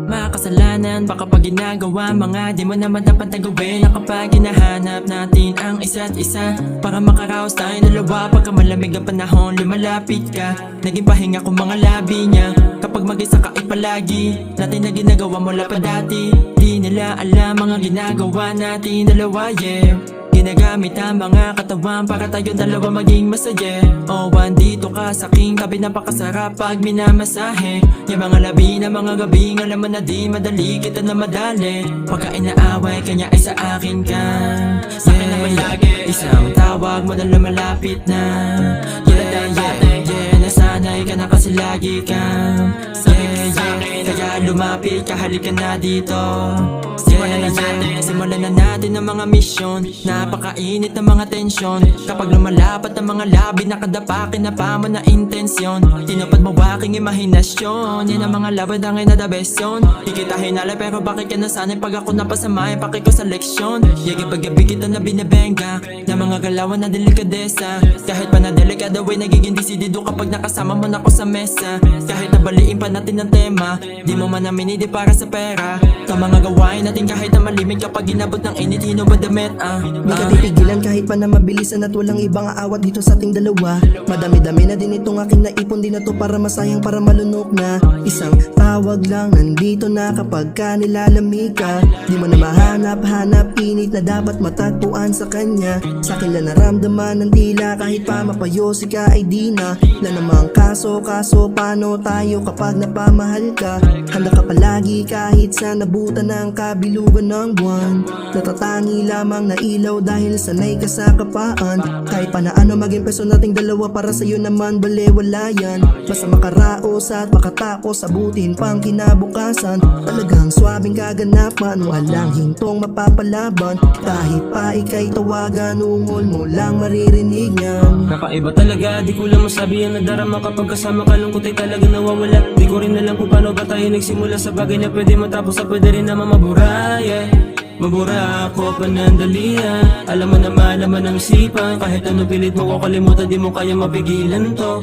Makasalanan baka pag ginagawa mga di mo naman dapat na gawin. Na kapag hinahanap natin ang isa't isa para makaraos tayo dalawa. Pagka malamig ang panahon lumalapit ka, naging pahinga ko mga labi niya. Kapag mag-isa ka ay palagi natin na ginagawa mula pa dati. Di nila alam mga ginagawa natin dalawa, yeah. Ginagamit ang mga katawan para tayo dalawa maging masaya. Oh, andito ka sa aking tabi, napakasarap pag minamasahe. Yung mga labi na mga gabi, alam mo na di madali kita na madali. Pagka inaaway kanya ay sa akin ka, sa akin naman lagi. Isang tawag mo na lumalapit na, yeah, nasanay ka na kasi lagi ka, yeah. Kaya lumapit ka, halika na dito. Simulan na natin ang mga misyon. Napakainit ng mga tensyon. Kapag lumalapat ang mga labi, nakadapa kinapa mo na intensyon. Tinupad mo aking imahinasyon. Yan ang mga labad ang na the best yun. Di kita hinala pero bakit ka nasanay pag ako napasamay, paki ko sa leksyon. Yagi paggabi kita na binabenga na mga galawan na delikadesa. Kahit pa na delikado ay nagiging disidido kapag nakasama mo na ako sa mesa. Kahit nabaliin pa natin ang tema, di mo man namin hindi para sa pera. Sa mga gawain natin kahit na malimit, kapag inabot ng init hinubad damit. Di ka titigilan kahit pa na mabilisan at walang ibang aawat dito sa ating dalawa. Madami-dami na din itong aking naipon, di na to para masayang para malunok na. Isang tawag lang nandito na kapag ka nilalamig ka. Di mo na mahanap-hanap init na dapat matagpuan sa kanya. Sa akin lang naramdaman ng tila kahit pa mapayosi ka ay di na. Na namang kaso paano tayo kapag napamahal ka. Handa ka palagi kahit sa nabutan ng kabilugan ng buwan. Natatangi lamang na ilaw dahil sanay ka sa kapaan. Kahit pa na ano maging peso nating dalawa, para sa'yo naman balewala yan. Basta makaraos at makatapos, abutin pang kinabukasan. Talagang swabing kaganapan, walang hintong mapapalaban. Kahit pa ika'y tawagan, ungol mo lang maririnig niyan. Kakaiba talaga, di ko lang masabi ang nadarama kapag kasama ka, lungkot ay talaga nawawala. Di ko rin alam kung paano ba tayo nagsimula sa bagay na pwede matapos at pwede rin naman mabura, yeah. Mabura ako panandalian, alam mo na malaman ang isipan. Kahit ano pilit mo ko kalimutan, di mo kaya mapigilan to.